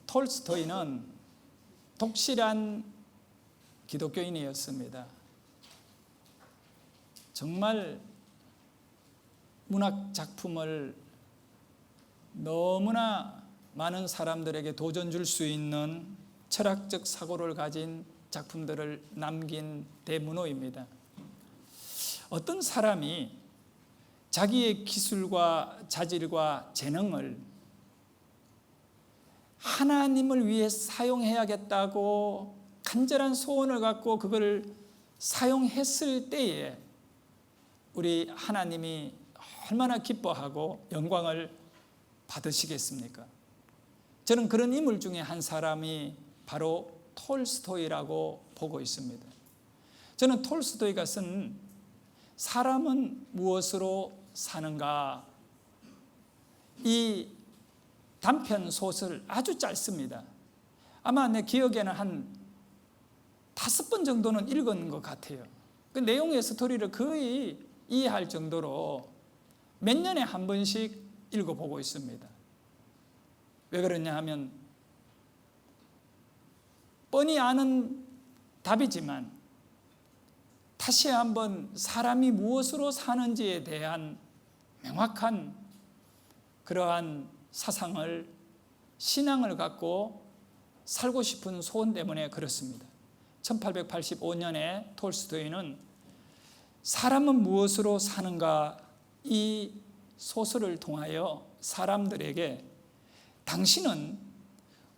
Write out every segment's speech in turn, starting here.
톨스토이는 독실한 기독교인이었습니다. 정말 문학 작품을 너무나 많은 사람들에게 도전 줄 수 있는 철학적 사고를 가진 작품들을 남긴 대문호입니다. 어떤 사람이 자기의 기술과 자질과 재능을 하나님을 위해 사용해야겠다고 간절한 소원을 갖고 그걸 사용했을 때에 우리 하나님이 얼마나 기뻐하고 영광을 받으시겠습니까? 저는 그런 인물 중에 한 사람이 바로 톨스토이라고 보고 있습니다. 저는 톨스토이가 쓴 사람은 무엇으로 사는가, 이 단편 소설 아주 짧습니다. 아마 내 기억에는 한 5번 정도는 읽은 것 같아요. 그 내용의 스토리를 거의 이해할 정도로 몇 년에 한 번씩 읽어보고 있습니다. 왜 그러냐 하면 뻔히 아는 답이지만 다시 한번 사람이 무엇으로 사는지에 대한 명확한 그러한 사상을, 신앙을 갖고 살고 싶은 소원 때문에 그렇습니다. 1885년에 톨스토이는 사람은 무엇으로 사는가, 이 소설을 통하여 사람들에게 당신은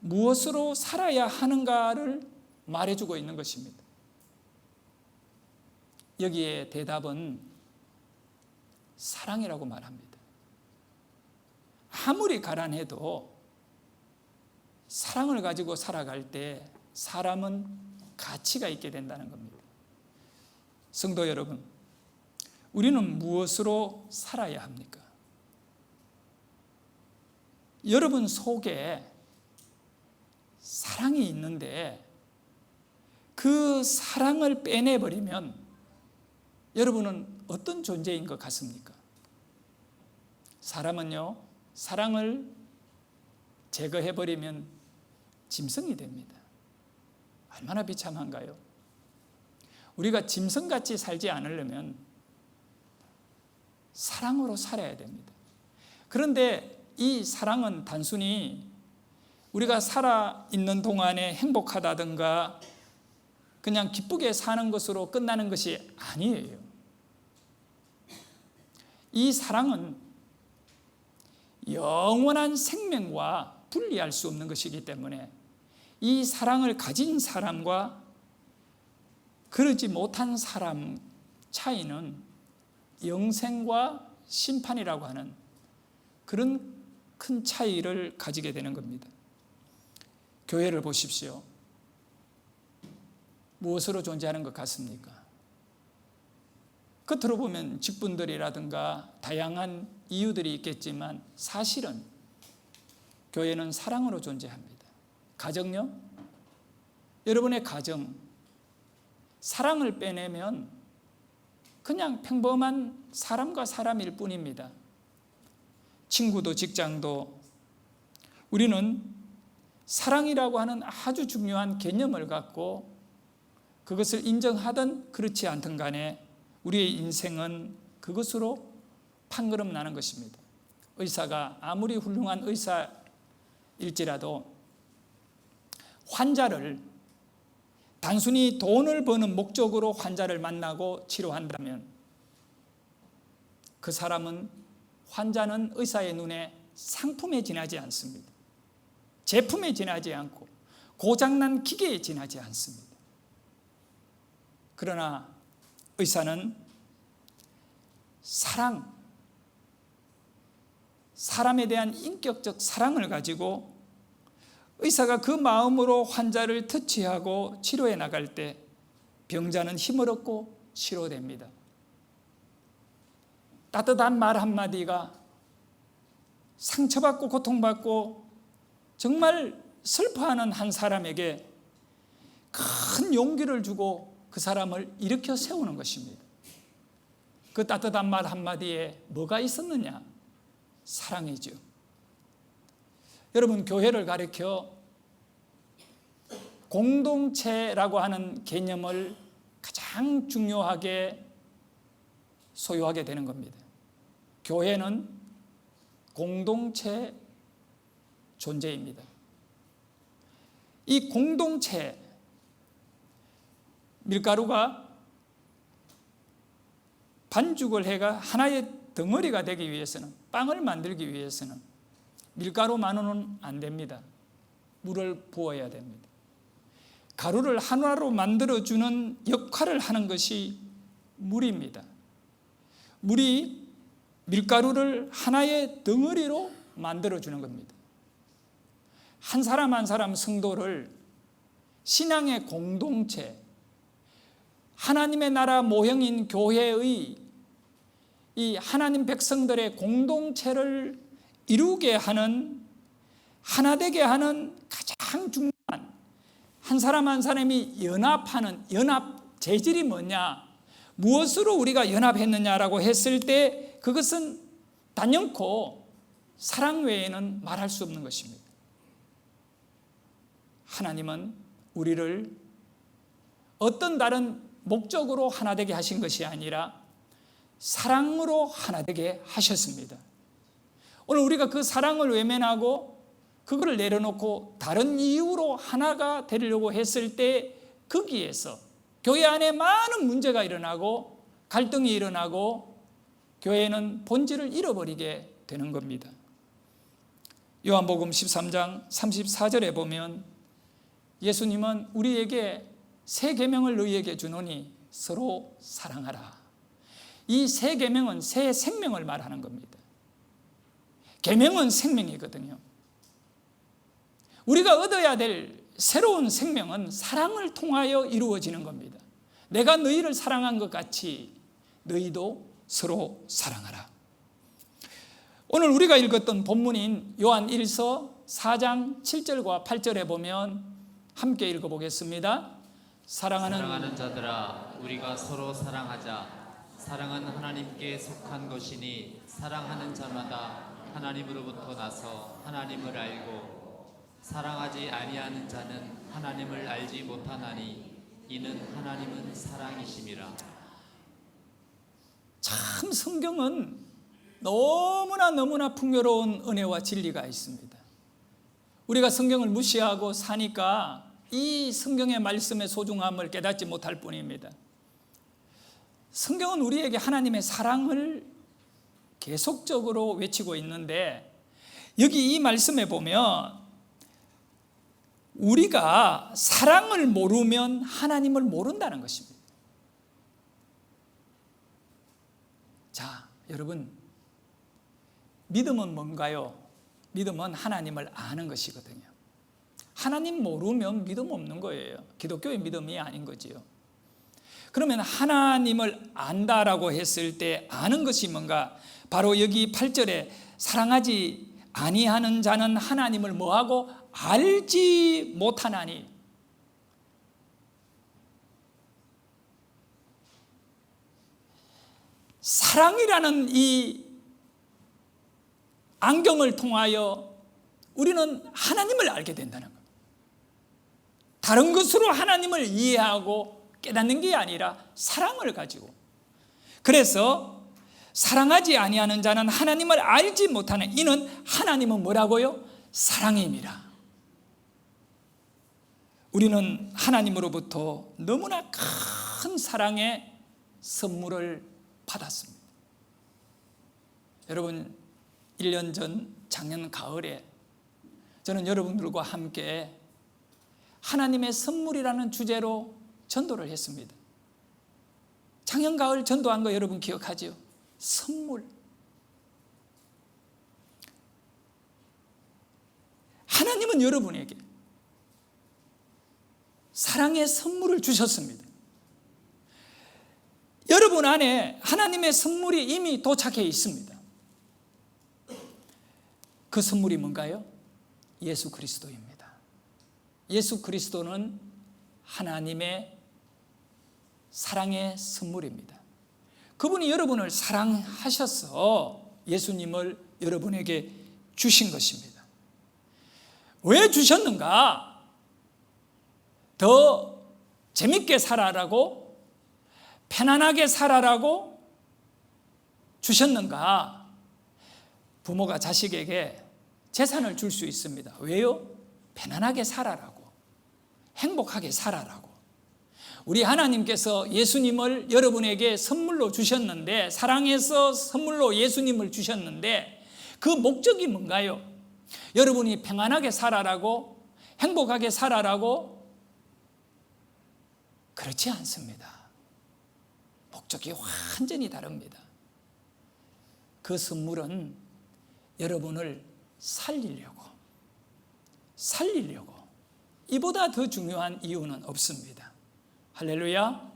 무엇으로 살아야 하는가를 말해주고 있는 것입니다. 여기에 대답은 사랑이라고 말합니다. 아무리 가난해도 사랑을 가지고 살아갈 때 사람은 가치가 있게 된다는 겁니다. 성도 여러분, 우리는 무엇으로 살아야 합니까? 여러분 속에 사랑이 있는데 그 사랑을 빼내버리면 여러분은 어떤 존재인 것 같습니까? 사람은요, 사랑을 제거해버리면 짐승이 됩니다. 얼마나 비참한가요? 우리가 짐승같이 살지 않으려면 사랑으로 살아야 됩니다. 그런데 이 사랑은 단순히 우리가 살아있는 동안에 행복하다든가 그냥 기쁘게 사는 것으로 끝나는 것이 아니에요. 이 사랑은 영원한 생명과 분리할 수 없는 것이기 때문에 이 사랑을 가진 사람과 그러지 못한 사람 차이는 영생과 심판이라고 하는 그런 큰 차이를 가지게 되는 겁니다. 교회를 보십시오. 무엇으로 존재하는 것 같습니까? 겉으로 보면 직분들이라든가 다양한 이유들이 있겠지만 사실은 교회는 사랑으로 존재합니다. 가정요? 여러분의 가정, 사랑을 빼내면 그냥 평범한 사람과 사람일 뿐입니다. 친구도 직장도 우리는 사랑이라고 하는 아주 중요한 개념을 갖고 그것을 인정하든 그렇지 않든 간에 우리의 인생은 그것으로 판가름 나는 것입니다. 의사가 아무리 훌륭한 의사일지라도 환자를 단순히 돈을 버는 목적으로 환자를 만나고 치료한다면 그 사람은, 환자는 의사의 눈에 상품에 지나지 않습니다. 제품에 지나지 않고 고장난 기계에 지나지 않습니다. 그러나 의사는 사랑, 사람에 대한 인격적 사랑을 가지고 의사가 그 마음으로 환자를 터치하고 치료해 나갈 때 병자는 힘을 얻고 치료됩니다. 따뜻한 말 한마디가 상처받고 고통받고 정말 슬퍼하는 한 사람에게 큰 용기를 주고 그 사람을 일으켜 세우는 것입니다. 그 따뜻한 말 한마디에 뭐가 있었느냐? 사랑이죠. 여러분, 교회를 가리켜 공동체라고 하는 개념을 가장 중요하게 소유하게 되는 겁니다. 교회는 공동체 존재입니다. 이 공동체, 밀가루가 반죽을 해가 하나의 덩어리가 되기 위해서는, 빵을 만들기 위해서는 밀가루만으로는 안 됩니다. 물을 부어야 됩니다. 가루를 하나로 만들어주는 역할을 하는 것이 물입니다. 물이 밀가루를 하나의 덩어리로 만들어주는 겁니다. 한 사람 한 사람 성도를 신앙의 공동체, 하나님의 나라 모형인 교회의 이 하나님 백성들의 공동체를 이루게 하는, 하나 되게 하는 가장 중요한, 한 사람 한 사람이 연합하는 연합 재질이 뭐냐, 무엇으로 우리가 연합했느냐라고 했을 때 그것은 단연코 사랑 외에는 말할 수 없는 것입니다. 하나님은 우리를 어떤 다른 목적으로 하나 되게 하신 것이 아니라 사랑으로 하나 되게 하셨습니다. 오늘 우리가 그 사랑을 외면하고 그거를 내려놓고 다른 이유로 하나가 되려고 했을 때 거기에서 교회 안에 많은 문제가 일어나고 갈등이 일어나고 교회는 본질을 잃어버리게 되는 겁니다. 요한복음 13장 34절에 보면 예수님은 우리에게 새 계명을 너희에게 주노니 서로 사랑하라. 이 새 계명은 새 생명을 말하는 겁니다. 계명은 생명이거든요. 우리가 얻어야 될 새로운 생명은 사랑을 통하여 이루어지는 겁니다. 내가 너희를 사랑한 것 같이 너희도 서로 사랑하라. 오늘 우리가 읽었던 본문인 요한 1서 4장 7절과 8절에 보면 함께 읽어보겠습니다. 사랑하는 자들아, 우리가 서로 사랑하자. 사랑은 하나님께 속한 것이니 사랑하는 자마다 하나님으로부터 나서 하나님을 알고 사랑하지 아니하는 자는 하나님을 알지 못하나니 이는 하나님은 사랑이심이라. 참 성경은 너무나 풍요로운 은혜와 진리가 있습니다. 우리가 성경을 무시하고 사니까 이 성경의 말씀의 소중함을 깨닫지 못할 뿐입니다. 성경은 우리에게 하나님의 사랑을 계속적으로 외치고 있는데 여기 이 말씀에 보면 우리가 사랑을 모르면 하나님을 모른다는 것입니다. 자, 여러분, 믿음은 뭔가요? 믿음은 하나님을 아는 것이거든요. 하나님 모르면 믿음 없는 거예요. 기독교의 믿음이 아닌 거지요. 그러면 하나님을 안다라고 했을 때 아는 것이 뭔가? 바로 여기 8절에 사랑하지 아니하는 자는 하나님을 뭐하고? 알지 못하나니. 사랑이라는 이 안경을 통하여 우리는 하나님을 알게 된다는 것. 다른 것으로 하나님을 이해하고 깨닫는 게 아니라 사랑을 가지고. 그래서 사랑하지 아니하는 자는 하나님을 알지 못하는, 이는 하나님은 뭐라고요? 사랑입니다. 우리는 하나님으로부터 너무나 큰 사랑의 선물을 받았습니다. 여러분, 1년 전 작년 가을에 저는 여러분들과 함께 하나님의 선물이라는 주제로 전도를 했습니다. 작년 가을 전도한 거 여러분 기억하죠? 선물. 하나님은 여러분에게 사랑의 선물을 주셨습니다. 여러분 안에 하나님의 선물이 이미 도착해 있습니다. 그 선물이 뭔가요? 예수 그리스도입니다. 예수 그리스도는 하나님의 사랑의 선물입니다. 그분이 여러분을 사랑하셔서 예수님을 여러분에게 주신 것입니다. 왜 주셨는가? 더 재밌게 살아라고, 편안하게 살아라고 주셨는가? 부모가 자식에게 재산을 줄 수 있습니다. 왜요? 편안하게 살아라고, 행복하게 살아라고. 우리 하나님께서 예수님을 여러분에게 선물로 주셨는데, 사랑해서 선물로 예수님을 주셨는데 그 목적이 뭔가요? 여러분이 평안하게 살아라고, 행복하게 살아라고? 그렇지 않습니다. 목적이 완전히 다릅니다. 그 선물은 여러분을 살리려고, 이보다 더 중요한 이유는 없습니다. 할렐루야.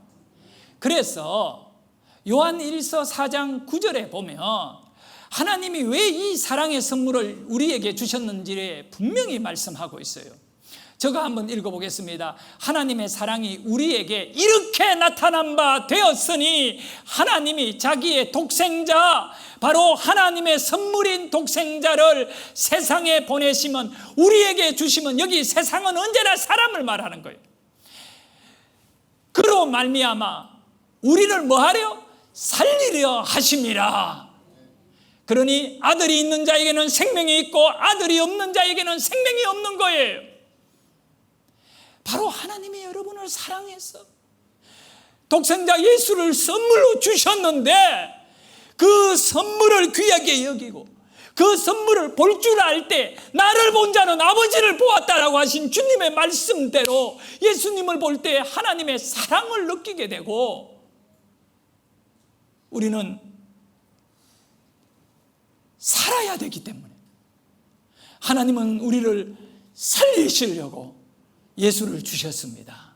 그래서 요한 1서 4장 9절에 보면 하나님이 왜 이 사랑의 선물을 우리에게 주셨는지에 분명히 말씀하고 있어요. 제가 한번 읽어보겠습니다. 하나님의 사랑이 우리에게 이렇게 나타난 바 되었으니, 하나님이 자기의 독생자, 바로 하나님의 선물인 독생자를 세상에 보내시면, 우리에게 주시면, 여기 세상은 언제나 사람을 말하는 거예요. 그로 말미암아 우리를 뭐하려? 살리려 하심이라. 그러니 아들이 있는 자에게는 생명이 있고 아들이 없는 자에게는 생명이 없는 거예요. 바로 하나님이 여러분을 사랑해서 독생자 예수를 선물로 주셨는데, 그 선물을 귀하게 여기고 그 선물을 볼 줄 알 때 나를 본 자는 아버지를 보았다라고 하신 주님의 말씀대로 예수님을 볼 때 하나님의 사랑을 느끼게 되고, 우리는 살아야 되기 때문에 하나님은 우리를 살리시려고 예수를 주셨습니다.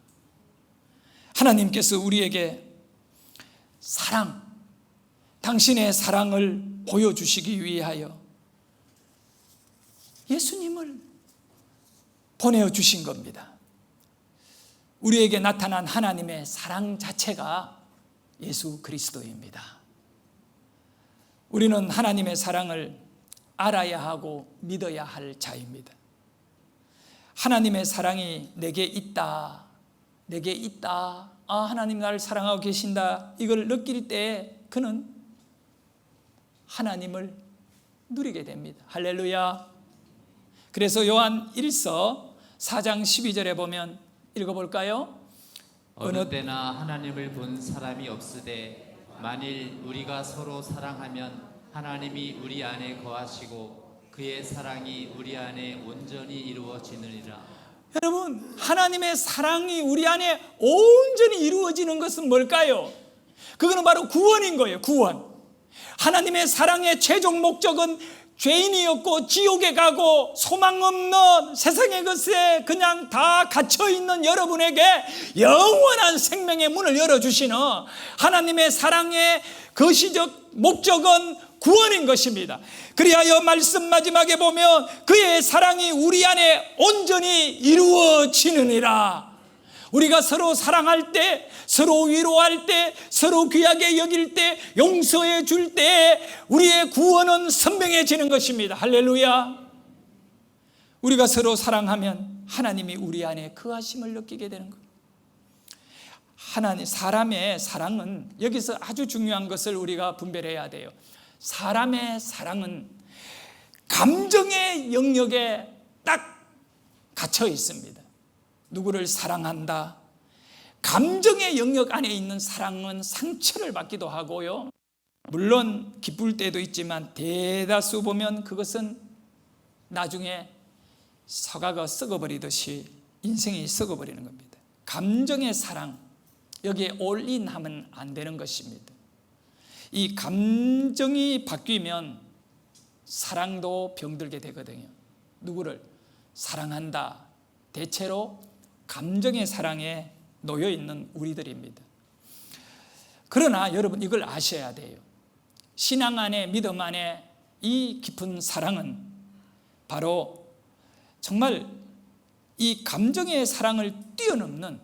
하나님께서 우리에게 사랑, 당신의 사랑을 보여주시기 위하여 예수님을 보내주신 겁니다. 우리에게 나타난 하나님의 사랑 자체가 예수 그리스도입니다. 우리는 하나님의 사랑을 알아야 하고 믿어야 할 자입니다. 하나님의 사랑이 내게 있다, 하나님 나를 사랑하고 계신다, 이걸 느낄 때 그는 하나님을 누리게 됩니다. 할렐루야. 그래서 요한 1서 4장 12절에 보면 읽어볼까요? 어느 때나 하나님을 본 사람이 없으되 만일 우리가 서로 사랑하면 하나님이 우리 안에 거하시고 그의 사랑이 우리 안에 온전히 이루어지느니라. 여러분, 하나님의 사랑이 우리 안에 온전히 이루어지는 것은 뭘까요? 그거는 바로 구원인 거예요. 구원. 하나님의 사랑의 최종 목적은 죄인이었고 지옥에 가고 소망 없는 세상의 것에 그냥 다 갇혀있는 여러분에게 영원한 생명의 문을 열어주시는 하나님의 사랑의 거시적 목적은 구원인 것입니다. 그리하여 말씀 마지막에 보면 그의 사랑이 우리 안에 온전히 이루어지느니라. 우리가 서로 사랑할 때, 서로 위로할 때, 서로 귀하게 여길 때, 용서해 줄 때 우리의 구원은 선명해지는 것입니다. 할렐루야. 우리가 서로 사랑하면 하나님이 우리 안에 거하심을 느끼게 되는 거예요. 하나님, 사람의 사랑은, 여기서 아주 중요한 것을 우리가 분별해야 돼요. 사람의 사랑은 감정의 영역에 딱 갇혀 있습니다. 누구를 사랑한다, 감정의 영역 안에 있는 사랑은 상처를 받기도 하고요, 물론 기쁠 때도 있지만 대다수 보면 그것은 나중에 서가가 썩어버리듯이 인생이 썩어버리는 겁니다. 감정의 사랑, 여기에 올인하면 안 되는 것입니다. 이 감정이 바뀌면 사랑도 병들게 되거든요. 누구를 사랑한다, 대체로 감정의 사랑에 놓여 있는 우리들입니다. 그러나 여러분, 이걸 아셔야 돼요. 신앙 안에, 믿음 안에 이 깊은 사랑은 바로 정말 이 감정의 사랑을 뛰어넘는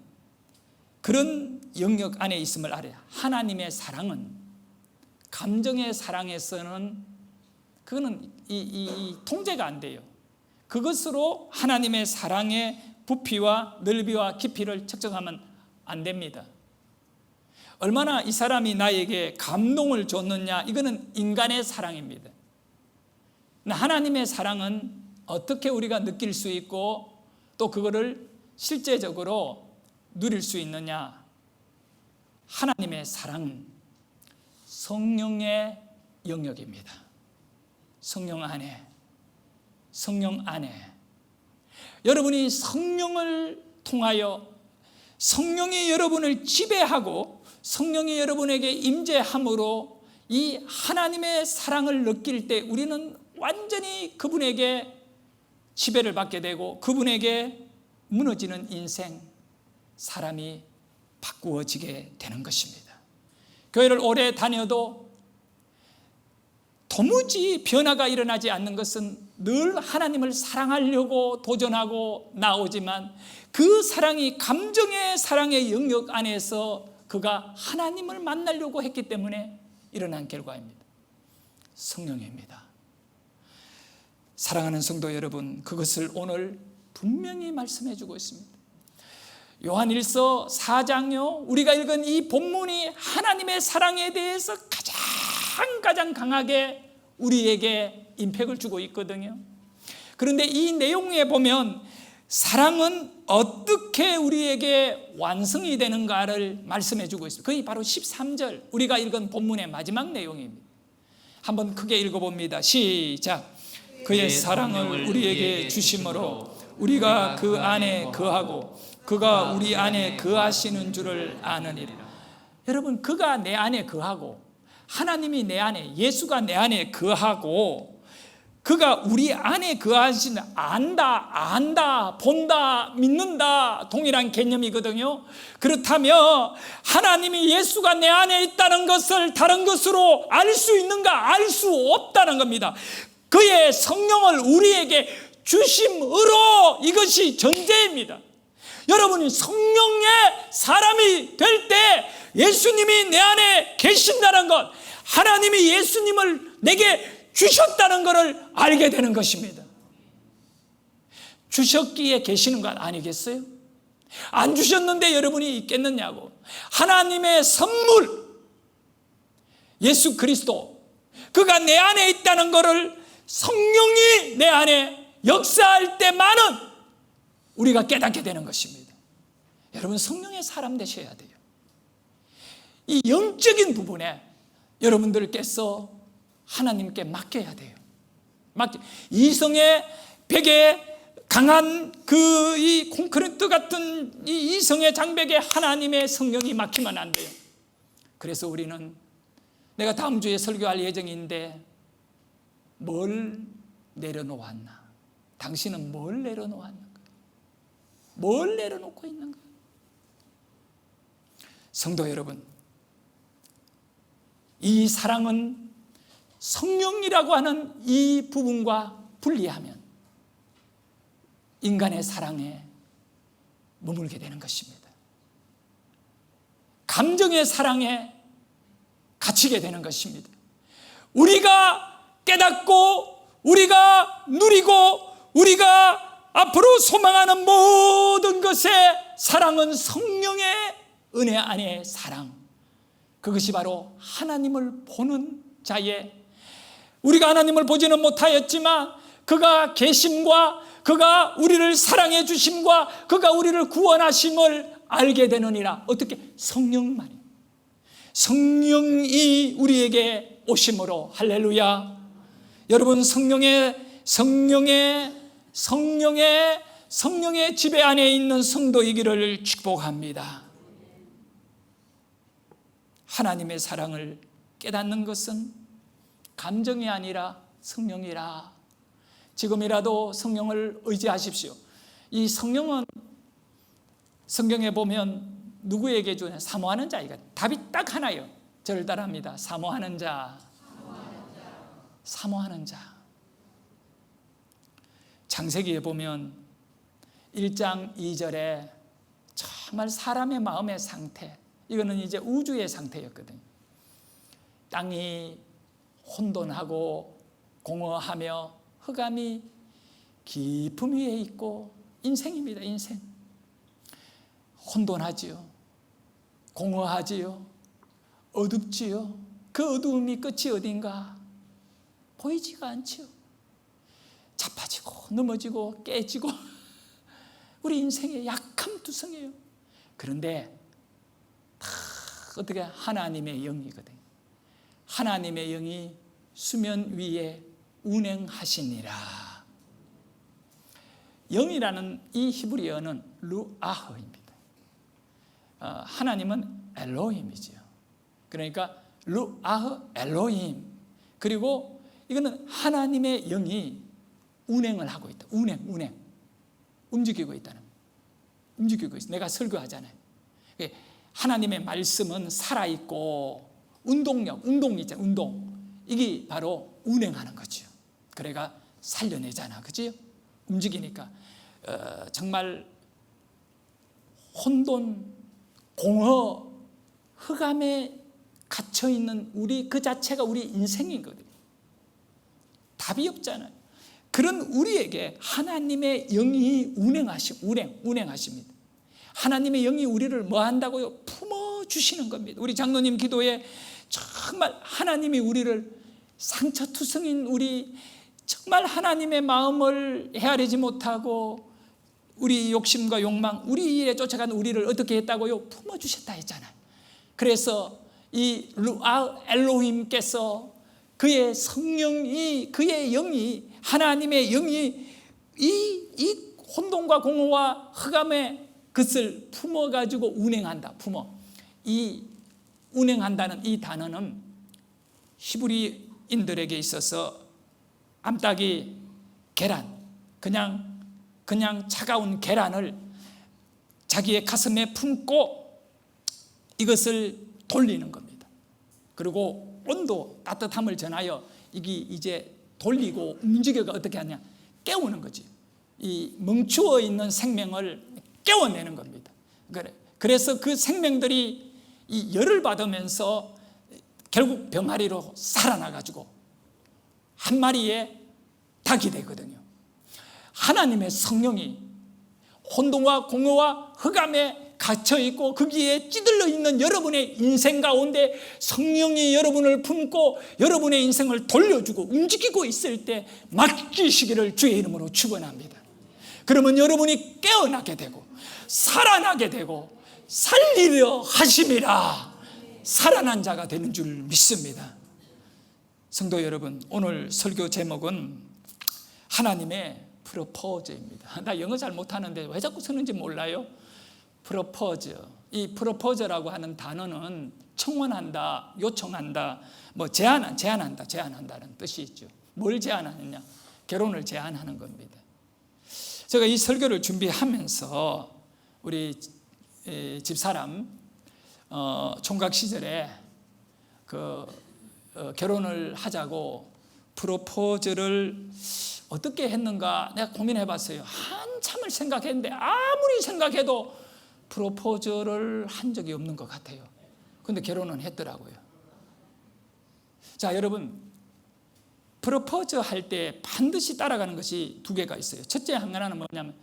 그런 영역 안에 있음을 알아요. 하나님의 사랑은 감정의 사랑에서는 그거는 이 통제가 안 돼요. 그것으로 하나님의 사랑의 부피와 넓이와 깊이를 측정하면 안 됩니다. 얼마나 이 사람이 나에게 감동을 줬느냐, 이거는 인간의 사랑입니다. 하나님의 사랑은 어떻게 우리가 느낄 수 있고 또 그거를 실제적으로 누릴 수 있느냐? 하나님의 사랑은 성령의 영역입니다. 성령 안에 여러분이 성령을 통하여 성령이 여러분을 지배하고 성령이 여러분에게 임재함으로 이 하나님의 사랑을 느낄 때 우리는 완전히 그분에게 지배를 받게 되고 그분에게 무너지는 인생, 사람이 바꾸어지게 되는 것입니다. 교회를 오래 다녀도 도무지 변화가 일어나지 않는 것은 늘 하나님을 사랑하려고 도전하고 나오지만 그 사랑이 감정의 사랑의 영역 안에서 그가 하나님을 만나려고 했기 때문에 일어난 결과입니다. 성령입니다. 사랑하는 성도 여러분, 그것을 오늘 분명히 말씀해 주고 있습니다. 요한일서 4장요, 우리가 읽은 이 본문이 하나님의 사랑에 대해서 가장 강하게 우리에게 임팩을 주고 있거든요. 그런데 이 내용에 보면 사랑은 어떻게 우리에게 완성이 되는가를 말씀해 주고 있습니다. 그게 바로 13절 우리가 읽은 본문의 마지막 내용입니다. 한번 크게 읽어봅니다. 시작. 그의 사랑을 우리에게 주심으로 우리가 그 안에 거하고 그가 우리 안에 거하시는 줄을 아느니라. 여러분, 그가 내 안에 거하고 하나님이 내 안에, 예수가 내 안에 거하고 그가 우리 안에 거하시는, 안다, 본다, 믿는다, 동일한 개념이거든요. 그렇다면 하나님이 예수가 내 안에 있다는 것을 다른 것으로 알 수 있는가? 알 수 없다는 겁니다. 그의 성령을 우리에게 주심으로, 이것이 전제입니다. 여러분이 성령의 사람이 될 때 예수님이 내 안에 계신다는 것, 하나님이 예수님을 내게 주셨다는 것을 알게 되는 것입니다. 주셨기에 계시는 것 아니겠어요? 안 주셨는데 여러분이 있겠느냐고. 하나님의 선물 예수 그리스도, 그가 내 안에 있다는 것을 성령이 내 안에 역사할 때만은 우리가 깨닫게 되는 것입니다. 여러분, 성령의 사람 되셔야 돼요. 이 영적인 부분에 여러분들께서 하나님께 맡겨야 돼요. 이성의 벽에 강한 그 이 콘크리트 같은 이 이성의 장벽에 하나님의 성령이 막히면 안 돼요. 그래서 우리는, 내가 다음 주에 설교할 예정인데 뭘 내려놓았나? 당신은 뭘 내려놓았는가? 뭘 내려놓고 있는가? 성도 여러분, 이 사랑은 성령이라고 하는 이 부분과 분리하면 인간의 사랑에 머물게 되는 것입니다. 감정의 사랑에 갇히게 되는 것입니다. 우리가 깨닫고 우리가 누리고 우리가 앞으로 소망하는 모든 것의 사랑은 성령의 은혜 안의 사랑, 그것이 바로 하나님을 보는 자의, 우리가 하나님을 보지는 못하였지만 그가 계심과 그가 우리를 사랑해 주심과 그가 우리를 구원하심을 알게 되느니라. 어떻게? 성령만이, 성령이 우리에게 오심으로. 할렐루야. 여러분, 성령의 지배 안에 있는 성도이기를 축복합니다. 하나님의 사랑을 깨닫는 것은 감정이 아니라 성령이라. 지금이라도 성령을 의지하십시오. 이 성령은 성경에 보면 누구에게 주냐? 사모하는 자이가. 답이 딱 하나예요. 저를 따라합니다. 사모하는 자. 사모하는 자. 창세기에 보면 1장 2절에 정말 사람의 마음의 상태, 이거는 이제 우주의 상태였거든요. 땅이 혼돈하고 공허하며 흑암이 깊음 위에 있고 인생입니다. 인생. 혼돈하지요. 공허하지요. 어둡지요. 그 어두움이 끝이 어딘가 보이지가 않지요. 자빠지고 넘어지고 깨지고 우리 인생의 약함투성이에요. 그런데 다 어떻게 하나님의 영이거든요. 하나님의 영이 수면 위에 운행하시니라. 영이라는 이 히브리어는 루아흐입니다. 하나님은 엘로힘이죠. 그러니까 루아흐 엘로힘. 그리고 이거는 하나님의 영이 운행을 하고 있다. 운행. 움직이고 있다는 거예요. 움직이고 있어. 내가 설교하잖아요. 하나님의 말씀은 살아있고 운동력, 운동이 있잖아요. 운동. 이게 바로 운행하는 거죠. 그래가 살려내잖아. 그죠? 움직이니까. 정말 혼돈, 공허, 흑암에 갇혀있는 우리 그 자체가 우리 인생이거든요. 답이 없잖아요. 그런 우리에게 하나님의 영이 운행하십니다. 하나님의 영이 우리를 뭐 한다고요? 품어주시는 겁니다. 우리 장로님 기도에 정말 하나님이 우리를 상처투성인 우리 정말 하나님의 마음을 헤아리지 못하고 우리 욕심과 욕망, 우리 일에 쫓아가는 우리를 어떻게 했다고요? 품어주셨다 했잖아요. 그래서 이 루아 엘로힘께서 그의 성령이, 그의 영이, 하나님의 영이 이 혼돈과 공허와 흑암의 것을 품어가지고 운행한다. 이 운행한다는 이 단어는 히브리인들에게 있어서 암탉이 계란, 그냥 차가운 계란을 자기의 가슴에 품고 이것을 돌리는 겁니다. 그리고 온도, 따뜻함을 전하여 이게 이제 돌리고 움직여가 어떻게 하냐? 깨우는 거지. 이 멈추어 있는 생명을 깨워내는 겁니다. 그래서 그 생명들이 이 열을 받으면서 결국 병아리로 살아나가지고 한 마리의 닭이 되거든요. 하나님의 성령이 혼돈과 공허와 흑암에 갇혀있고 거기에 찌들러 있는 여러분의 인생 가운데 성령이 여러분을 품고 여러분의 인생을 돌려주고 움직이고 있을 때 맡기시기를 주의 이름으로 축원합니다. 그러면 여러분이 깨어나게 되고 살아나게 되고 살리려 하심이라 살아난 자가 되는 줄 믿습니다. 성도 여러분, 오늘 설교 제목은 하나님의 프로포즈입니다. 나 영어 잘 못하는데 왜 자꾸 쓰는지 몰라요? 프로포즈. 이 프로포즈라고 하는 단어는 청원한다, 요청한다, 뭐 제안한다는 뜻이 있죠. 뭘 제안하느냐? 결혼을 제안하는 겁니다. 제가 이 설교를 준비하면서 우리 집사람 총각 시절에 결혼을 하자고 프로포즈를 어떻게 했는가 내가 고민해 봤어요. 한참을 생각했는데 아무리 생각해도 프로포즈를 한 적이 없는 것 같아요. 그런데 결혼은 했더라고요. 자, 여러분, 프로포즈 할 때 반드시 따라가는 것이 두 개가 있어요. 첫째 하나는 뭐냐면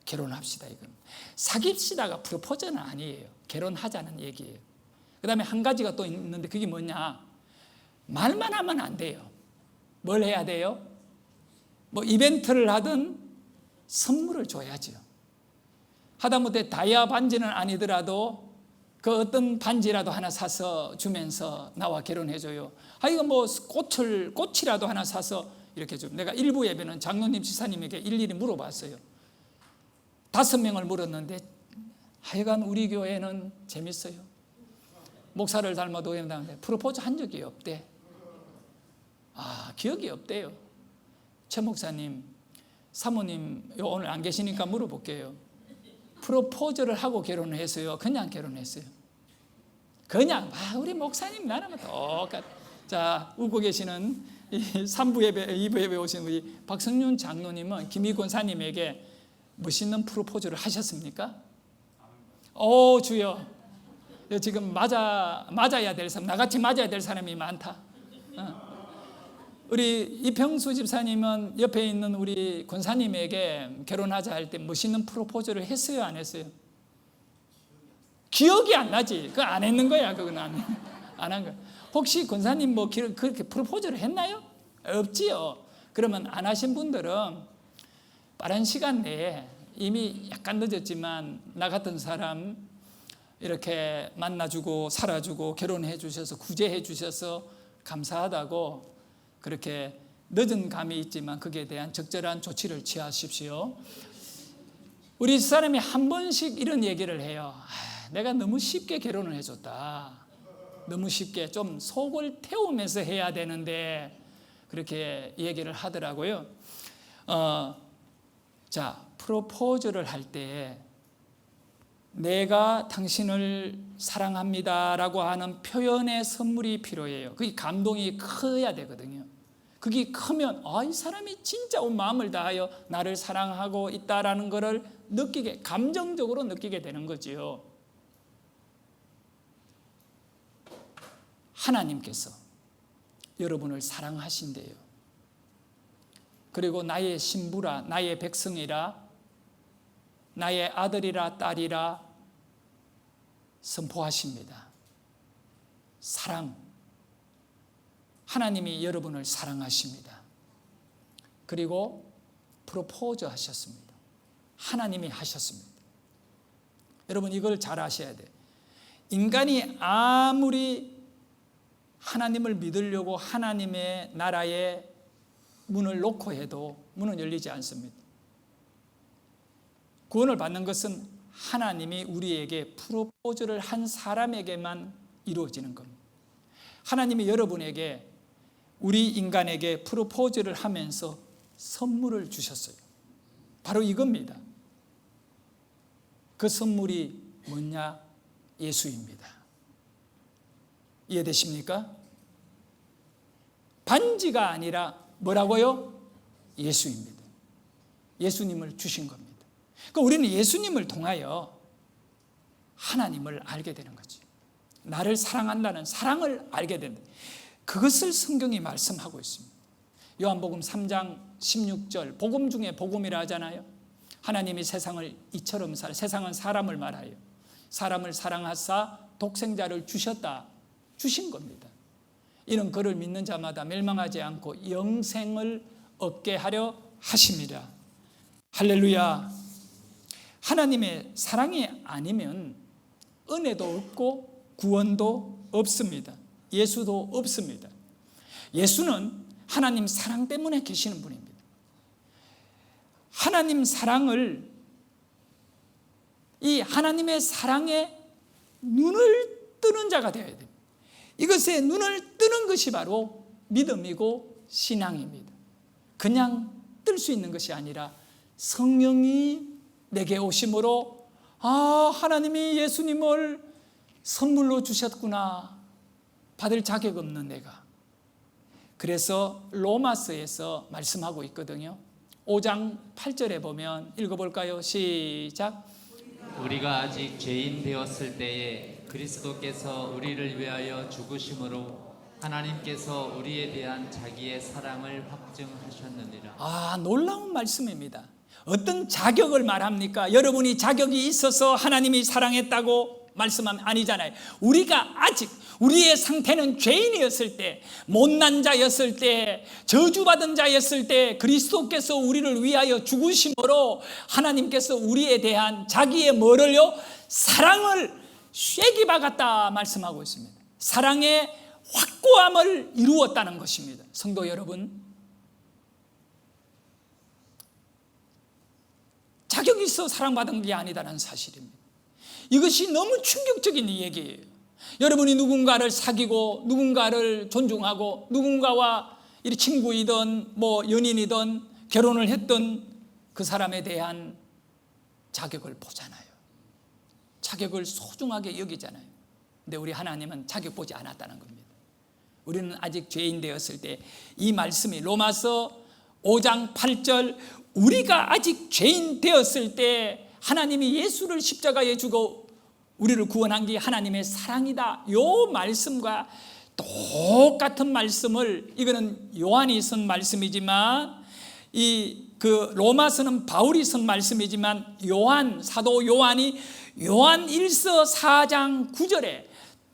결혼합시다. 이건 사깁시다가 프로포즈는 아니에요. 결혼하자는 얘기예요. 그 다음에 한 가지가 또 있는데 그게 뭐냐? 말만 하면 안 돼요. 뭘 해야 돼요? 뭐 이벤트를 하든 선물을 줘야죠. 하다못해 다이아 반지는 아니더라도 그 어떤 반지라도 하나 사서 주면서 나와 결혼해줘요. 이거 뭐 꽃이라도 하나 사서 이렇게 좀. 내가 일부 예배는 장로님 지사님에게 일일이 물어봤어요. 5명을 물었는데 하여간 우리 교회는 재밌어요. 목사를 닮아도 프로포즈 한 적이 없대. 기억이 없대요. 최 목사님, 사모님 오늘 안 계시니까 물어볼게요. 프로포즈를 하고 결혼을 했어요? 그냥 결혼했어요? 그냥 우리 목사님 나랑 똑같. 자, 웃고 계시는 3부 예배, 2부 예배 오신 우리 박성윤 장로님은 김희 권사님에게 멋있는 프로포즈를 하셨습니까? 주여, 지금 맞아야 될 사람, 나같이 맞아야 될 사람이 많다. 우리 이평수 집사님은 옆에 있는 우리 권사님에게 결혼하자 할 때 멋있는 프로포즈를 했어요, 안 했어요? 기억이 안 나지. 그거 안 했는 거야. 그건 안 한 거야. 혹시 권사님 뭐 그렇게 프로포즈를 했나요? 없지요. 그러면 안 하신 분들은 빠른 시간 내에 이미 약간 늦었지만 나 같은 사람 이렇게 만나주고 살아주고 결혼해 주셔서 구제해 주셔서 감사하다고 그렇게 늦은 감이 있지만 거기에 대한 적절한 조치를 취하십시오. 우리 사람이 한 번씩 이런 얘기를 해요. 내가 너무 쉽게 결혼을 해줬다. 너무 쉽게 좀 속을 태우면서 해야 되는데 그렇게 얘기를 하더라고요. 자, 프로포즈를 할 때 내가 당신을 사랑합니다라고 하는 표현의 선물이 필요해요. 그게 감동이 커야 되거든요. 그게 크면 이 사람이 진짜 온 마음을 다하여 나를 사랑하고 있다라는 것을 느끼게, 감정적으로 느끼게 되는 거지요. 하나님께서 여러분을 사랑하신대요. 그리고 나의 신부라, 나의 백성이라, 나의 아들이라 딸이라 선포하십니다. 사랑. 하나님이 여러분을 사랑하십니다. 그리고 프로포즈 하셨습니다. 하나님이 하셨습니다. 여러분 이걸 잘 아셔야 돼요. 인간이 아무리 하나님을 믿으려고 하나님의 나라에 문을 놓고 해도 문은 열리지 않습니다. 구원을 받는 것은 하나님이 우리에게 프로포즈를 한 사람에게만 이루어지는 겁니다. 하나님이 여러분에게, 우리 인간에게 프로포즈를 하면서 선물을 주셨어요. 바로 이겁니다. 그 선물이 뭐냐? 예수입니다. 이해되십니까? 반지가 아니라 뭐라고요? 예수입니다. 예수님을 주신 겁니다. 그러니까 우리는 예수님을 통하여 하나님을 알게 되는 거죠. 나를 사랑한다는 사랑을 알게 된다. 그것을 성경이 말씀하고 있습니다. 요한복음 3장 16절, 복음 중에 복음이라 하잖아요. 하나님이 세상을 이처럼 세상은 사람을 말하여 사람을 사랑하사 독생자를 주셨다. 주신 겁니다. 이는 그를 믿는 자마다 멸망하지 않고 영생을 얻게 하려 하십니다. 할렐루야. 하나님의 사랑이 아니면 은혜도 없고 구원도 없습니다. 예수도 없습니다. 예수는 하나님 사랑 때문에 계시는 분입니다. 하나님 사랑을, 이 하나님의 사랑에 눈을 뜨는 자가 되어야 됩니다. 이것에 눈을 뜨는 것이 바로 믿음이고 신앙입니다. 그냥 뜰 수 있는 것이 아니라 성령이 내게 오심으로 하나님이 예수님을 선물로 주셨구나. 받을 자격 없는 내가. 그래서 로마서에서 말씀하고 있거든요. 5장 8절에 보면 읽어볼까요? 시작. 우리가 아직 죄인 되었을 때에 그리스도께서 우리를 위하여 죽으심으로 하나님께서 우리에 대한 자기의 사랑을 확증하셨느니라. 놀라운 말씀입니다. 어떤 자격을 말합니까? 여러분이 자격이 있어서 하나님이 사랑했다고 말씀하면 아니잖아요. 우리가 아직 우리의 상태는 죄인이었을 때, 못난 자였을 때, 저주받은 자였을 때 그리스도께서 우리를 위하여 죽으심으로 하나님께서 우리에 대한 자기의 뭐를요? 사랑을 쐐기 박았다 말씀하고 있습니다. 사랑의 확고함을 이루었다는 것입니다. 성도 여러분, 자격이 있어 사랑받은 게 아니다라는 사실입니다. 이것이 너무 충격적인 얘기예요. 여러분이 누군가를 사귀고 누군가를 존중하고 누군가와 친구이든 연인이든 결혼을 했던 그 사람에 대한 자격을 보잖아요. 자격을 소중하게 여기잖아요. 근데 우리 하나님은 자격 보지 않았다는 겁니다. 우리는 아직 죄인 되었을 때, 이 말씀이 로마서 5장 8절, 우리가 아직 죄인 되었을 때 하나님이 예수를 십자가에 주고 우리를 구원한 게 하나님의 사랑이다. 이 말씀과 똑같은 말씀을, 이거는 요한이 쓴 말씀이지만 그 로마서는 바울이 쓴 말씀이지만 사도 요한이 요한 1서 4장 9절에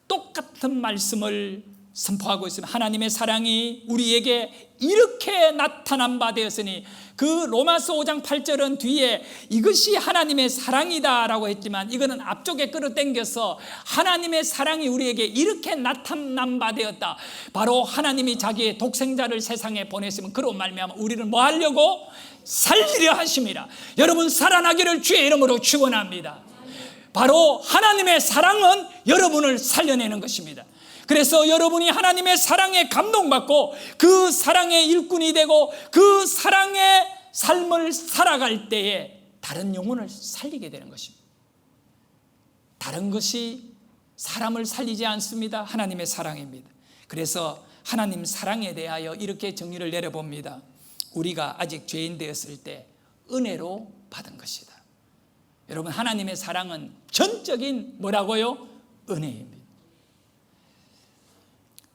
똑같은 말씀을 선포하고 있습니다. 하나님의 사랑이 우리에게 이렇게 나타난 바 되었으니, 그 로마서 5장 8절은 뒤에 이것이 하나님의 사랑이다 라고 했지만, 이거는 앞쪽에 끌어당겨서 하나님의 사랑이 우리에게 이렇게 나타난 바 되었다. 바로 하나님이 자기의 독생자를 세상에 보냈으면 그로 말미암아 우리를 뭐 하려고? 살리려 하심이라. 여러분 살아나기를 주의 이름으로 축원합니다. 바로 하나님의 사랑은 여러분을 살려내는 것입니다. 그래서 여러분이 하나님의 사랑에 감동받고 그 사랑의 일꾼이 되고 그 사랑의 삶을 살아갈 때에 다른 영혼을 살리게 되는 것입니다. 다른 것이 사람을 살리지 않습니다. 하나님의 사랑입니다. 그래서 하나님 사랑에 대하여 이렇게 정의를 내려봅니다. 우리가 아직 죄인 되었을 때 은혜로 받은 것이다. 여러분 하나님의 사랑은 전적인 뭐라고요? 은혜입니다.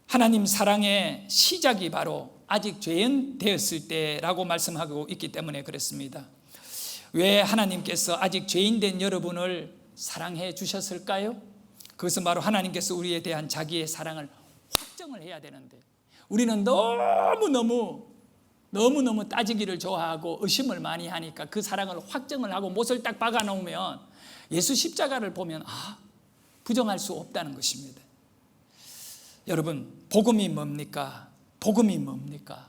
하나님 사랑의 시작이 바로 아직 죄인 되었을 때라고 말씀하고 있기 때문에 그렇습니다. 왜 하나님께서 아직 죄인 된 여러분을 사랑해 주셨을까요? 그것은 바로 하나님께서 우리에 대한 자기의 사랑을 확정을 해야 되는데, 우리는 너무너무 따지기를 좋아하고 의심을 많이 하니까 그 사랑을 확정을 하고 못을 딱 박아 놓으면 예수 십자가를 보면 부정할 수 없다는 것입니다. 여러분 복음이 뭡니까? 복음이 뭡니까?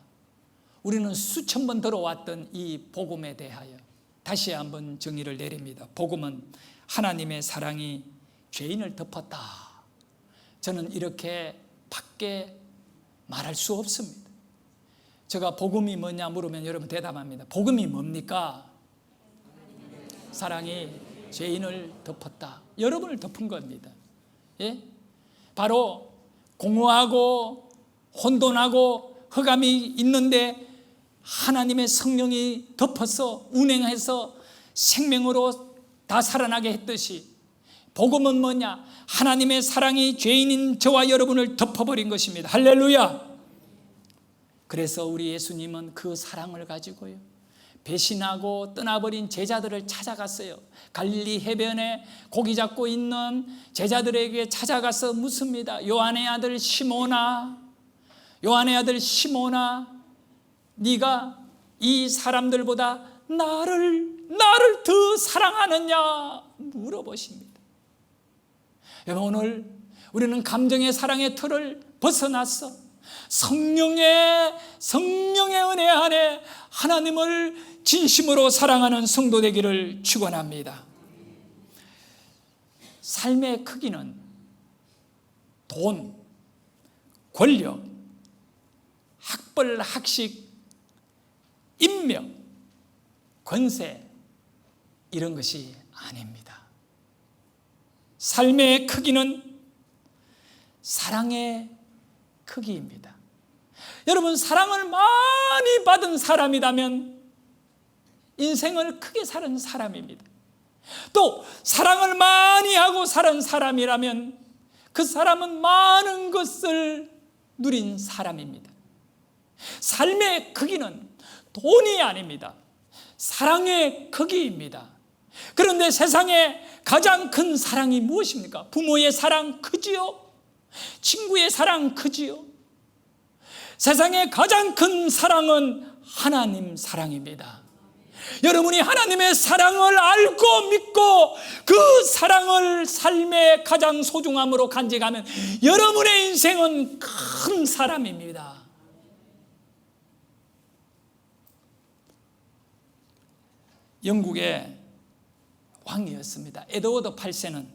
우리는 수천 번 들어왔던 이 복음에 대하여 다시 한번 정의를 내립니다. 복음은 하나님의 사랑이 죄인을 덮었다. 저는 이렇게 밖에 말할 수 없습니다. 제가 복음이 뭐냐 물으면 여러분 대답합니다. 복음이 뭡니까? 사랑이 죄인을 덮었다. 여러분을 덮은 겁니다. 예? 바로 공허하고 혼돈하고 흑암이 있는데 하나님의 성령이 덮어서 운행해서 생명으로 다 살아나게 했듯이, 복음은 뭐냐? 하나님의 사랑이 죄인인 저와 여러분을 덮어버린 것입니다. 할렐루야. 그래서 우리 예수님은 그 사랑을 가지고요, 배신하고 떠나버린 제자들을 찾아갔어요. 갈릴리 해변에 고기 잡고 있는 제자들에게 찾아가서 묻습니다. 요한의 아들 시몬아, 네가 이 사람들보다 나를 더 사랑하느냐 물어보십니다. 여러분 오늘 우리는 감정의 사랑의 틀을 벗어났어 성령의 은혜 안에 하나님을 진심으로 사랑하는 성도 되기를 축원합니다. 삶의 크기는 돈, 권력, 학벌, 학식, 인명, 권세 이런 것이 아닙니다. 삶의 크기는 사랑의 크기입니다. 여러분 사랑을 많이 받은 사람이라면 인생을 크게 사는 사람입니다. 또 사랑을 많이 하고 살은 사람이라면 그 사람은 많은 것을 누린 사람입니다. 삶의 크기는 돈이 아닙니다. 사랑의 크기입니다. 그런데 세상에 가장 큰 사랑이 무엇입니까? 부모의 사랑 크지요? 친구의 사랑 크지요? 세상에 가장 큰 사랑은 하나님 사랑입니다. 여러분이 하나님의 사랑을 알고 믿고 그 사랑을 삶의 가장 소중함으로 간직하면 여러분의 인생은 큰 사람입니다. 영국의 왕이었습니다. 에드워드 8세는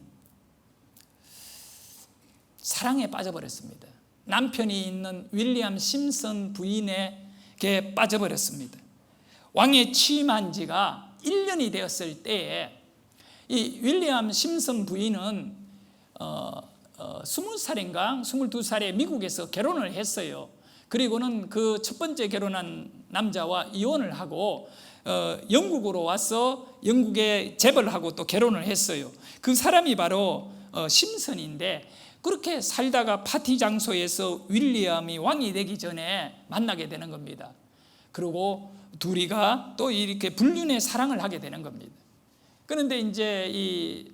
사랑에 빠져버렸습니다. 남편이 있는 윌리엄 심슨 부인에게 빠져버렸습니다. 왕에 취임한 지가 1년이 되었을 때에 이 윌리엄 심슨 부인은 20살인가 22살에 미국에서 결혼을 했어요. 그리고는 그 첫 번째 결혼한 남자와 이혼을 하고 영국으로 와서 영국의 재벌하고 또 결혼을 했어요. 그 사람이 바로 심슨인데, 그렇게 살다가 파티 장소에서 윌리엄이 왕이 되기 전에 만나게 되는 겁니다. 그리고 둘이가 또 이렇게 불륜의 사랑을 하게 되는 겁니다. 그런데 이제 이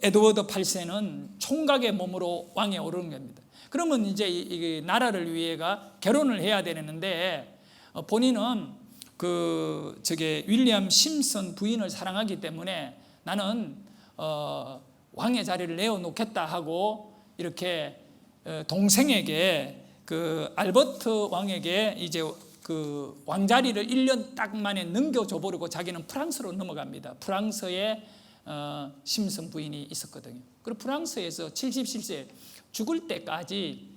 에드워드 8세는 총각의 몸으로 왕에 오르는 겁니다. 그러면 이제 이 나라를 위해가 결혼을 해야 되는데 본인은 윌리엄 심슨 부인을 사랑하기 때문에 나는 왕의 자리를 내어놓겠다 하고 이렇게 동생에게 알버트 왕에게 이제 왕자리를 1년 딱 만에 넘겨줘 버리고 자기는 프랑스로 넘어갑니다. 프랑스에 심슨 부인이 있었거든요. 그리고 프랑스에서 77세 죽을 때까지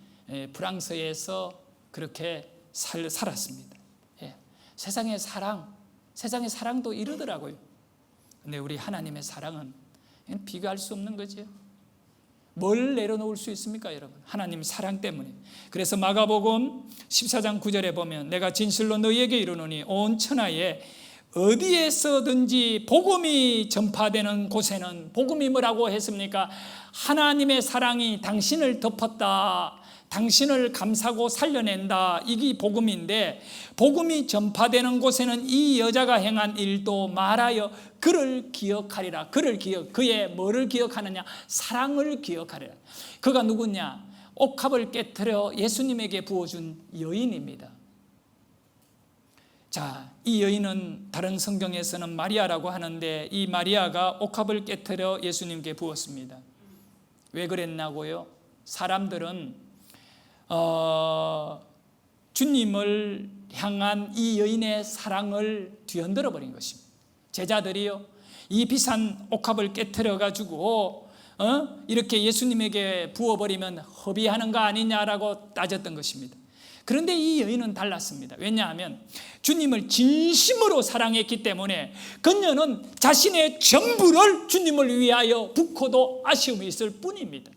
프랑스에서 그렇게 살았습니다. 예. 세상의 사랑도 이러더라고요. 근데 우리 하나님의 사랑은 비교할 수 없는 거죠. 뭘 내려놓을 수 있습니까, 여러분? 하나님 사랑 때문에. 그래서 마가복음 14장 9절에 보면 내가 진실로 너희에게 이르노니 온 천하에 어디에서든지 복음이 전파되는 곳에는, 복음이 뭐라고 했습니까? 하나님의 사랑이 당신을 덮었다, 당신을 감싸고 살려낸다, 이게 복음인데, 복음이 전파되는 곳에는 이 여자가 행한 일도 말하여 그를 기억하리라. 그의 뭐를 기억하느냐? 사랑을 기억하리라. 그가 누구냐? 옥합을 깨트려 예수님에게 부어준 여인입니다. 자, 이 여인은 다른 성경에서는 마리아라고 하는데, 이 마리아가 옥합을 깨트려 예수님께 부었습니다. 왜 그랬나고요? 사람들은 주님을 향한 이 여인의 사랑을 뒤흔들어 버린 것입니다. 제자들이요, 이 비싼 옥합을 깨트려 가지고 이렇게 예수님에게 부어버리면 허비하는 거 아니냐라고 따졌던 것입니다. 그런데 이 여인은 달랐습니다. 왜냐하면 주님을 진심으로 사랑했기 때문에 그녀는 자신의 전부를 주님을 위하여 붓고도 아쉬움이 있을 뿐입니다.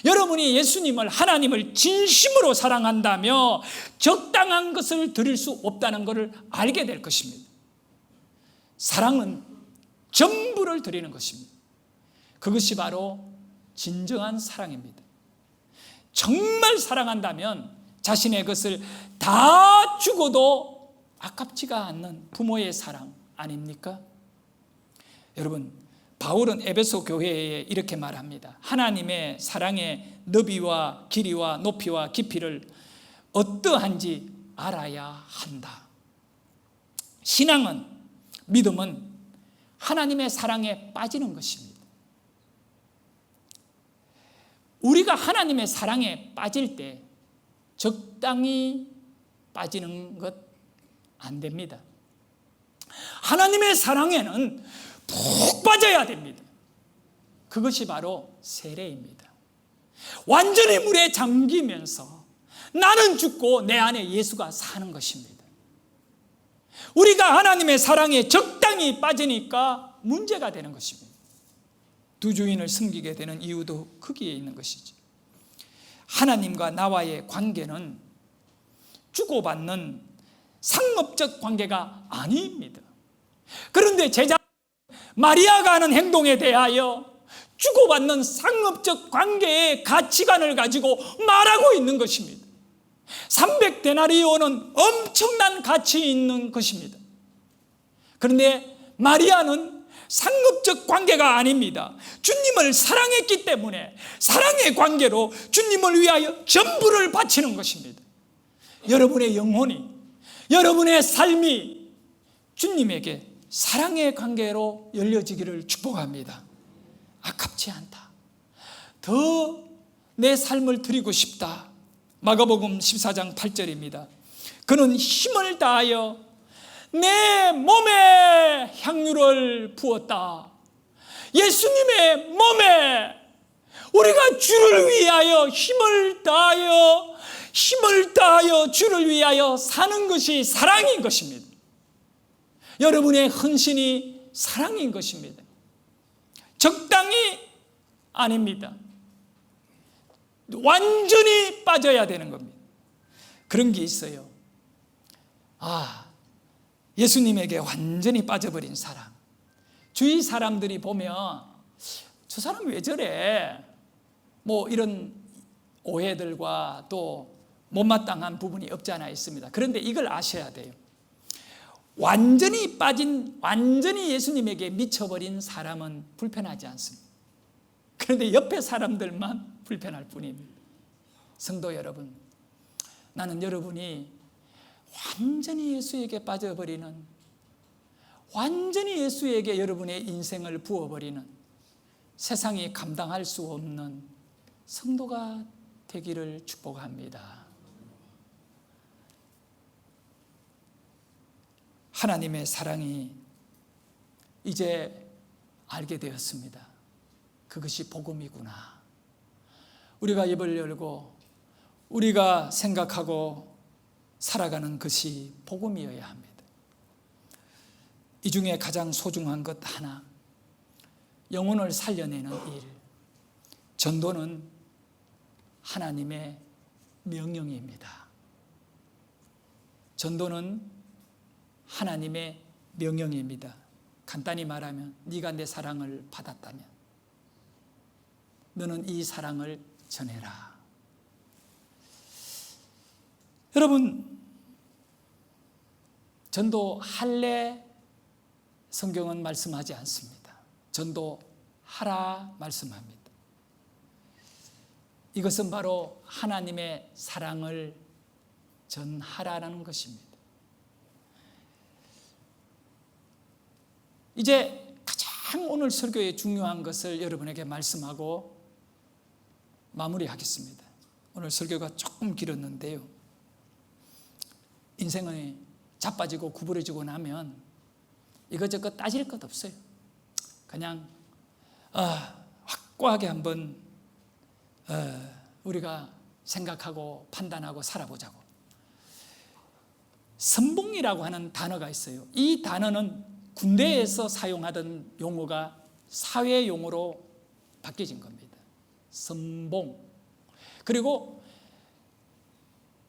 여러분이 예수님을, 하나님을 진심으로 사랑한다며 적당한 것을 드릴 수 없다는 것을 알게 될 것입니다. 사랑은 전부를 드리는 것입니다. 그것이 바로 진정한 사랑입니다. 정말 사랑한다면 자신의 것을 다 주고도 아깝지가 않는 부모의 사랑 아닙니까? 여러분, 바울은 에베소 교회에 이렇게 말합니다. 하나님의 사랑의 너비와 길이와 높이와 깊이를 어떠한지 알아야 한다. 신앙은, 믿음은 하나님의 사랑에 빠지는 것입니다. 우리가 하나님의 사랑에 빠질 때 적당히 빠지는 것 안 됩니다. 하나님의 사랑에는 푹 빠져야 됩니다. 그것이 바로 세례입니다. 완전히 물에 잠기면서 나는 죽고 내 안에 예수가 사는 것입니다. 우리가 하나님의 사랑에 적당히 빠지니까 문제가 되는 것입니다. 두 주인을 섬기게 되는 이유도 거기에 있는 것이죠. 하나님과 나와의 관계는 주고받는 상업적 관계가 아닙니다. 그런데 제자 마리아가 하는 행동에 대하여 주고받는 상업적 관계의 가치관을 가지고 말하고 있는 것입니다. 300데나리온은 엄청난 가치 있는 것입니다. 그런데 마리아는 상업적 관계가 아닙니다. 주님을 사랑했기 때문에 사랑의 관계로 주님을 위하여 전부를 바치는 것입니다. 여러분의 영혼이, 여러분의 삶이 주님에게 사랑의 관계로 열려지기를 축복합니다. 아깝지 않다. 더 내 삶을 드리고 싶다. 마가복음 14장 8절입니다. 그는 힘을 다하여 내 몸에 향유를 부었다. 예수님의 몸에 우리가 주를 위하여 힘을 다하여 주를 위하여 사는 것이 사랑인 것입니다. 여러분의 헌신이 사랑인 것입니다. 적당히 아닙니다. 완전히 빠져야 되는 겁니다. 그런 게 있어요. 예수님에게 완전히 빠져버린 사람. 주위 사람들이 보면 저 사람 왜 저래? 뭐 이런 오해들과 또 못마땅한 부분이 없지 않아 있습니다. 그런데 이걸 아셔야 돼요. 완전히 예수님에게 미쳐버린 사람은 불편하지 않습니다. 그런데 옆에 사람들만 불편할 뿐입니다. 성도 여러분, 나는 여러분이 완전히 예수에게 빠져버리는, 완전히 예수에게 여러분의 인생을 부어버리는, 세상이 감당할 수 없는 성도가 되기를 축복합니다. 하나님의 사랑이 이제 알게 되었습니다. 그것이 복음이구나. 우리가 입을 열고 우리가 생각하고 살아가는 것이 복음이어야 합니다. 이 중에 가장 소중한 것 하나, 영혼을 살려내는 일, 전도는 하나님의 명령입니다. 전도는 하나님의 명령입니다. 간단히 말하면 네가 내 사랑을 받았다면 너는 이 사랑을 전해라. 여러분, 전도할래? 성경은 말씀하지 않습니다. 전도하라 말씀합니다. 이것은 바로 하나님의 사랑을 전하라는 것입니다. 이제 가장 오늘 설교의 중요한 것을 여러분에게 말씀하고 마무리하겠습니다. 오늘 설교가 조금 길었는데요. 인생이 자빠지고 구부러지고 나면 이것저것 따질 것 없어요. 그냥 확고하게 한번 우리가 생각하고 판단하고 살아보자고. 선봉이라고 하는 단어가 있어요. 이 단어는 군대에서 사용하던 용어가 사회용어로 바뀌어진 겁니다. 선봉. 그리고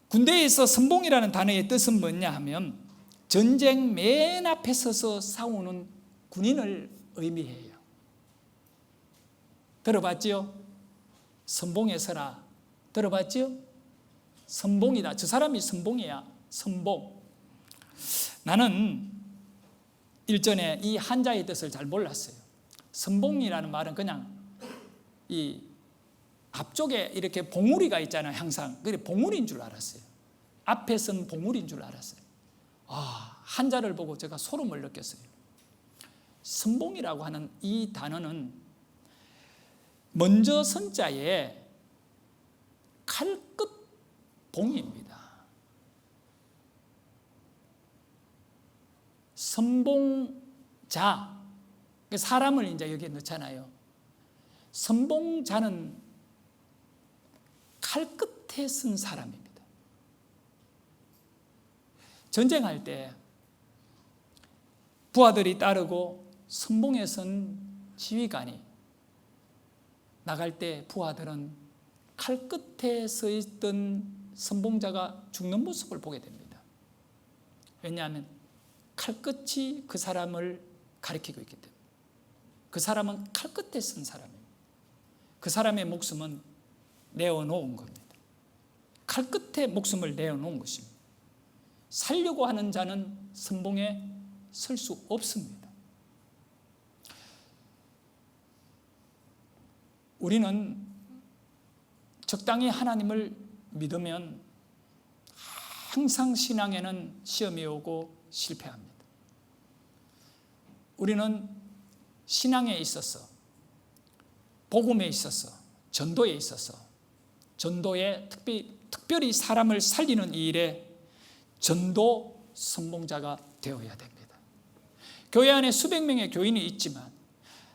군대에서 선봉이라는 단어의 뜻은 뭐냐 하면 전쟁 맨 앞에 서서 싸우는 군인을 의미해요. 들어봤지요? 선봉에 서라. 들어봤지요? 선봉이다. 저 사람이 선봉이야. 선봉. 나는 일전에 이 한자의 뜻을 잘 몰랐어요. 선봉이라는 말은 그냥 이 앞쪽에 이렇게 봉우리가 있잖아요. 항상. 그게 봉우리인 줄 알았어요. 앞에 쓴 봉우리인 줄 알았어요. 한자를 보고 제가 소름을 느꼈어요. 선봉이라고 하는 이 단어는 먼저 선자에 칼끝 봉입니다. 선봉자, 사람을 이제 여기에 넣잖아요. 선봉자는 칼끝에 쓴 사람입니다. 전쟁할 때 부하들이 따르고 선봉에 선 지휘관이 나갈 때 부하들은 칼끝에 서 있던 선봉자가 죽는 모습을 보게 됩니다. 왜냐하면 칼끝이 그 사람을 가리키고 있기 때문에. 그 사람은 칼끝에 쓴 사람입니다. 그 사람의 목숨은 내어놓은 겁니다. 칼끝에 목숨을 내어놓은 것입니다. 살려고 하는 자는 선봉에 설 수 없습니다. 우리는 적당히 하나님을 믿으면 항상 신앙에는 시험이 오고 실패합니다. 우리는 신앙에 있어서, 복음에 있어서, 전도에 있어서, 전도에 특별히 사람을 살리는 이 일에 전도 선봉자가 되어야 됩니다. 교회 안에 수백 명의 교인이 있지만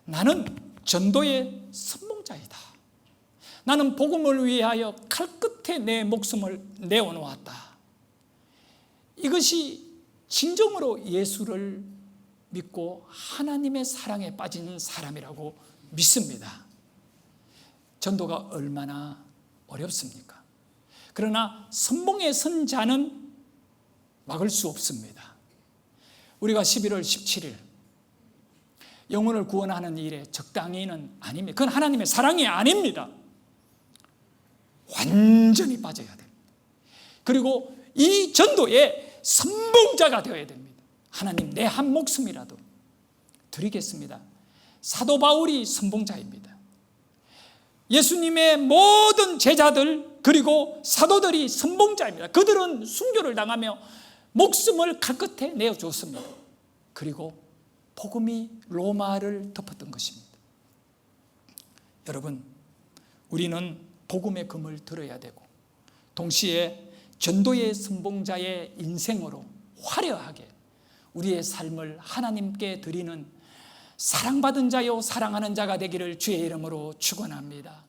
나는 전도의 선봉자이다. 나는 복음을 위하여 칼끝에 내 목숨을 내어놓았다. 이것이 진정으로 예수를 믿고 하나님의 사랑에 빠지는 사람이라고 믿습니다. 전도가 얼마나 어렵습니까? 그러나 선봉에 선 자는 막을 수 없습니다. 우리가 11월 17일 영혼을 구원하는 일에 적당히는 아닙니다. 그건 하나님의 사랑이 아닙니다. 완전히 빠져야 됩니다. 그리고 이 전도의 선봉자가 되어야 됩니다. 하나님, 내 한 목숨이라도 드리겠습니다. 사도 바울이 선봉자입니다. 예수님의 모든 제자들 그리고 사도들이 선봉자입니다. 그들은 순교를 당하며 목숨을 칼끝에 내어줬습니다. 그리고 복음이 로마를 덮었던 것입니다. 여러분, 우리는 복음의 금을 들어야 되고 동시에 전도의 선봉자의 인생으로 화려하게 우리의 삶을 하나님께 드리는 사랑받은 자요 사랑하는 자가 되기를 주의 이름으로 축원합니다.